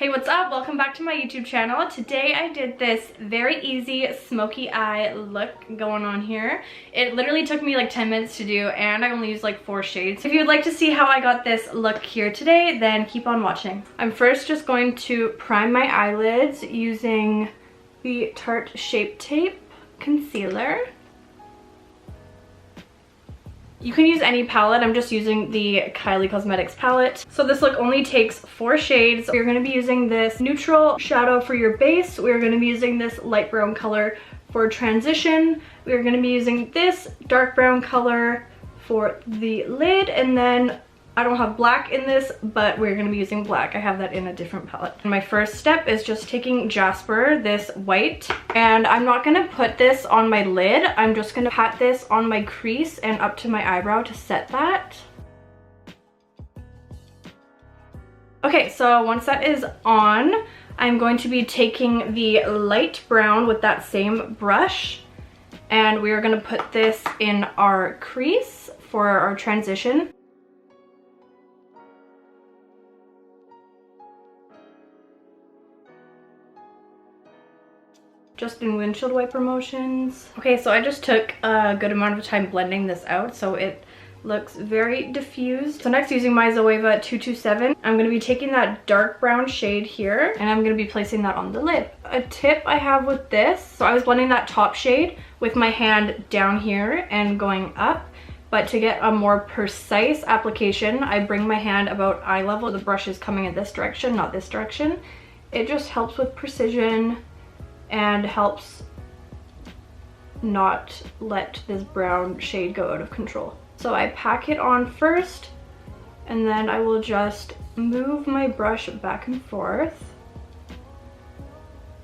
Hey, what's up? Welcome back to my YouTube channel. Today I did this very easy smoky eye look going on here. It literally took me like 10 minutes to do and I only used like 4 shades. If you'd like to see how I got this look here today, then keep on watching. I'm first just going to prime my eyelids using the Tarte Shape Tape Concealer. You can use any palette. I'm just using the KYLIE Cosmetics palette. So this look only takes 4 shades. We're going to be using this neutral shadow for your base. We're going to be using this light brown color for transition. We're going to be using this dark brown color for the lid, and then I don't have black in this, but we're going to be using black. I have that in a different palette. And my first step is just taking Jasper, this white, and I'm not going to put this on my lid. I'm just going to pat this on my crease and up to my eyebrow to set that. Okay, so once that is on, I'm going to be taking the light brown with that same brush, and we are going to put this in our crease for our transition. Just in windshield wiper motions. Okay, so I just took a good amount of time blending this out so it looks very diffused. So next, using my Zoeva 227, I'm going to be taking that dark brown shade here and I'm going to be placing that on the lid. A tip I have with this, so I was blending that top shade with my hand down here and going up, but to get a more precise application, I bring my hand about eye level. The brush is coming in this direction, not this direction. It just helps with precision and helps not let this brown shade go out of control. So I pack it on first, and then I will just move my brush back and forth.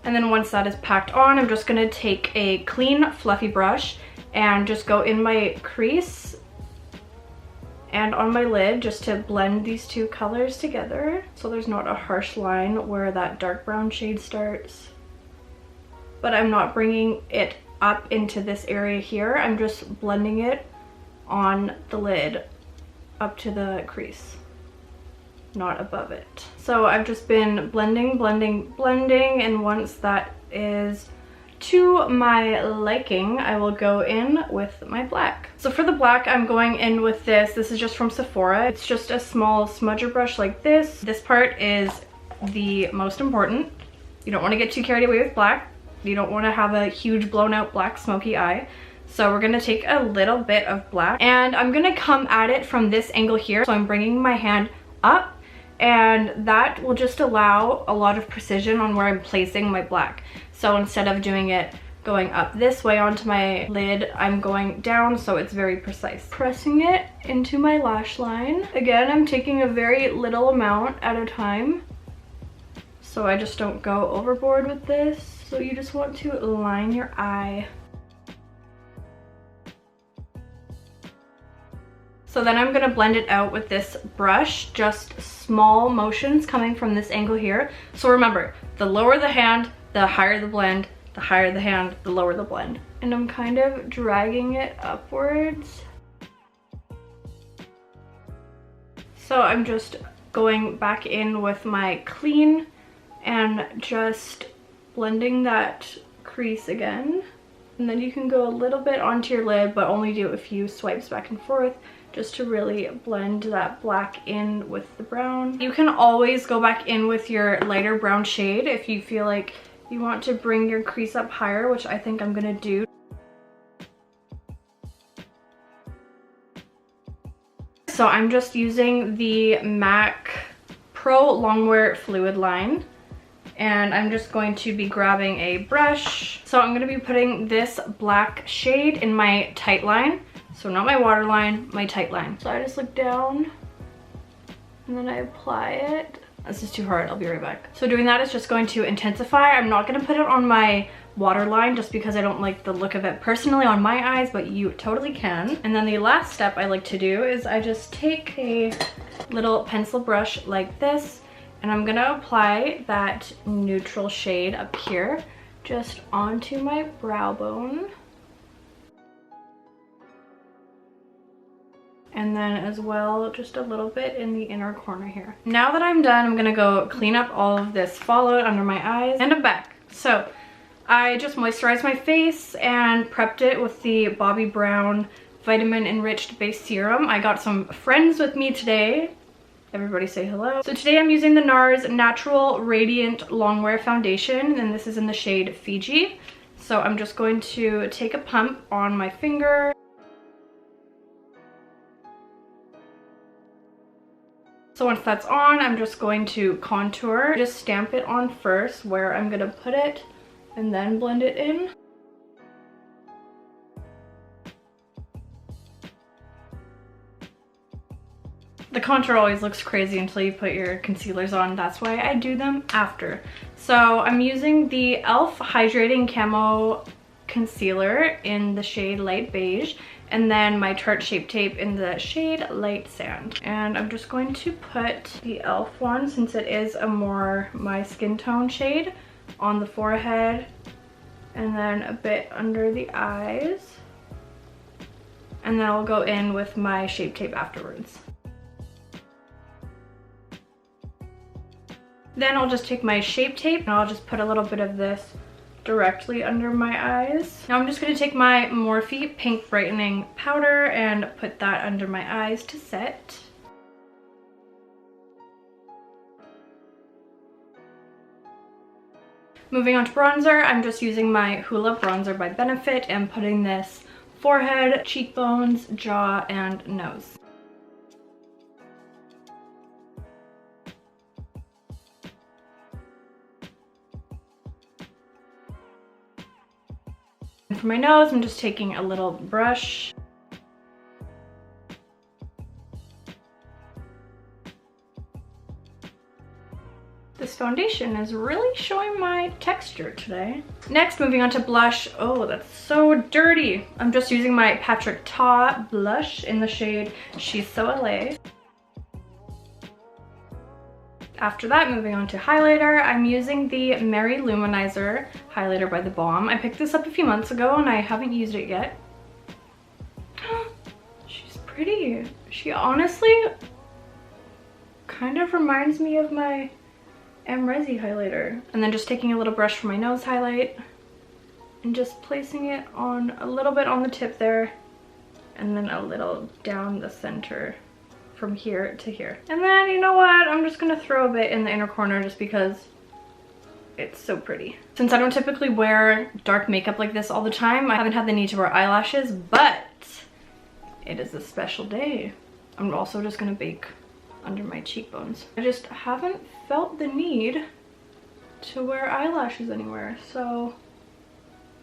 And then once that is packed on, I'm just gonna take a clean, fluffy brush and just go in my crease and on my lid just to blend these two colors together so there's not a harsh line where that dark brown shade starts. But I'm not bringing it up into this area here. I'm just blending it on the lid up to the crease, not above it. So I've just been blending, and once that is to my liking, I will go in with my black. So for the black, I'm going in with this. This is just from Sephora. It's just a small smudger brush like this. This part is the most important. You don't want to get too carried away with black. You don't want to have a huge blown out black smoky eye. So we're going to take a little bit of black and I'm going to come at it from this angle here. So I'm bringing my hand up, and that will just allow a lot of precision on where I'm placing my black. So instead of doing it going up this way onto my lid, I'm going down so it's very precise. Pressing it into my lash line. Again, I'm taking a very little amount at a time so I just don't go overboard with this. So you just want to line your eye. So then I'm gonna blend it out with this brush, just small motions coming from this angle here. So remember, the lower the hand, the higher the blend, the higher the hand, the lower the blend. And I'm kind of dragging it upwards. So I'm just going back in with my clean and just blending that crease again. And then you can go a little bit onto your lid, but only do a few swipes back and forth just to really blend that black in with the brown. You can always go back in with your lighter brown shade if you feel like you want to bring your crease up higher, which I think I'm gonna do. So I'm just using the MAC Pro Longwear Fluid Line, and I'm just going to be grabbing a brush. So I'm going to be putting this black shade in my tight line. So not my waterline, my tight line. So I just look down and then I apply it. This is too hard, I'll be right back. So doing that is just going to intensify. I'm not going to put it on my waterline just because I don't like the look of it personally on my eyes, but you totally can. And then the last step I like to do is I just take a little pencil brush like this, and I'm gonna apply that neutral shade up here just onto my brow bone. And then as well, just a little bit in the inner corner here. Now that I'm done, I'm gonna go clean up all of this fallout under my eyes and I'm back. So I just moisturized my face and prepped it with the Bobbi Brown Vitamin Enriched Base Serum. I got some friends with me today. Everybody say hello. So today I'm using the NARS Natural Radiant Longwear Foundation, and this is in the shade Fiji. So I'm just going to take a pump on my finger. So once that's on, I'm just going to contour. Just stamp it on first where I'm gonna put it and then blend it in. The contour always looks crazy until you put your concealers on. That's why I do them after. So I'm using the e.l.f. Hydrating Camo Concealer in the shade Light Beige, and then my Tarte Shape Tape in the shade Light Sand. And I'm just going to put the e.l.f. one, since it is a more my skin tone shade, on the forehead and then a bit under the eyes. And then I'll go in with my Shape Tape afterwards. Then I'll just take my Shape Tape and I'll just put a little bit of this directly under my eyes. Now I'm just going to take my Morphe Pink Brightening Powder and put that under my eyes to set. Moving on to bronzer, I'm just using my HOOLA bronzer by Benefit and putting this forehead, cheekbones, jaw, and nose. And for my nose, I'm just taking a little brush. This foundation is really showing my texture today. Next, moving on to blush. Oh, that's so dirty. I'm just using my Patrick Ta blush in the shade She's So LA. After that, moving on to highlighter, I'm using the Mary Luminizer highlighter by the BALM. I picked this up a few months ago and I haven't used it yet. She's pretty. She honestly kind of reminds me of my Resi highlighter. And then just taking a little brush for my nose highlight and just placing it on a little bit on the tip there and then a little down the center from here to here. And then, you know what, I'm just gonna throw a bit in the inner corner just because it's so pretty. Since I don't typically wear dark makeup like this all the time, I haven't had the need to wear eyelashes, but it is a special day. I'm also just gonna bake under my cheekbones. I just haven't felt the need to wear eyelashes anywhere, so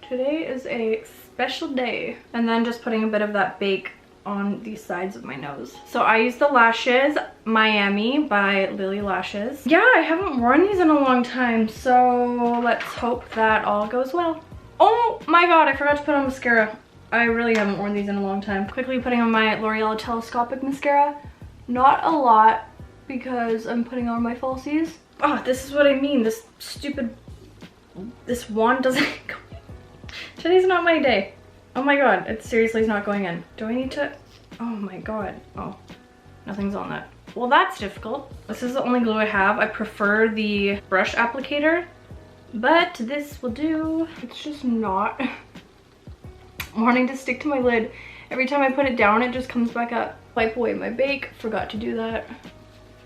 today is a special day. And then just putting a bit of that bake on the sides of my nose. So I use the lashes Miami by Lily Lashes. Yeah, I haven't worn these in a long time, so let's hope that all goes well. Oh my god, I forgot to put on mascara. I really haven't worn these in a long time. Quickly putting on my L'Oreal Telescopic mascara. Not a lot, because I'm putting on my falsies. Oh, this is what I mean. This wand doesn't go in. Today's not my day. Oh my god, it seriously is not going in. Do I need to? Oh my god. Oh, nothing's on that. Well, that's difficult. This is the only glue I have. I prefer the brush applicator, but this will do. It's just not wanting to stick to my lid. Every time I put it down, it just comes back up. Wipe away my bake. Forgot to do that.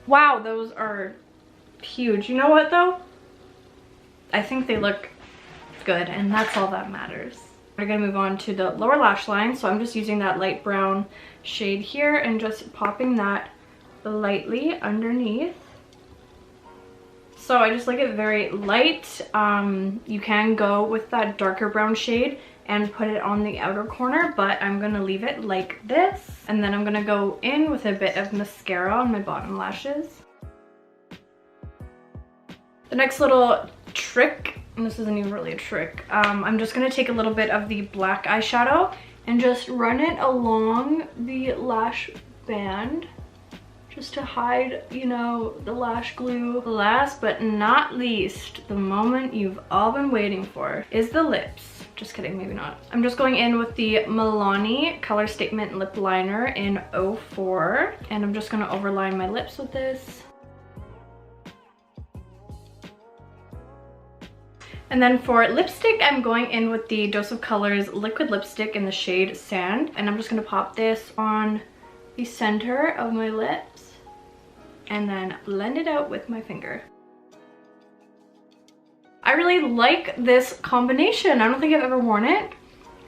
Wow, those are huge. You know what though? I think they look good, and that's all that matters. We're gonna move on to the lower lash line. So I'm just using that light brown shade here and just popping that lightly underneath. So I just like it very light. You can go with that darker brown shade and put it on the outer corner, but I'm gonna leave it like this. And then I'm gonna go in with a bit of mascara on my bottom lashes. The next little trick, and this isn't even really a trick, I'm just gonna take a little bit of the black eyeshadow and just run it along the lash band just to hide, you know, the lash glue. Last but not least, the moment you've all been waiting for is the lips. Just kidding, maybe not. I'm just going in with the MILANI Color Statement Lip Liner in 04. And I'm just gonna overline my lips with this. And then for lipstick, I'm going in with the Dose of Colors Liquid Lipstick in the shade Sand. And I'm just gonna pop this on the center of my lips and then blend it out with my finger. I really like this combination. I don't think I've ever worn it.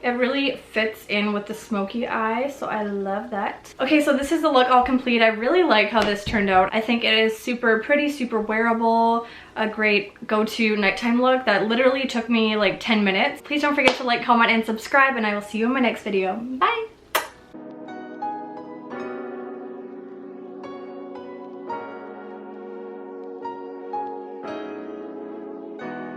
It really fits in with the smoky eye, so I love that. Okay, so this is the look all complete. I really like how this turned out. I think it is super pretty, super wearable, a great go-to nighttime look that literally took me like 10 minutes. Please don't forget to like, comment, and subscribe, and I will see you in my next video. Bye!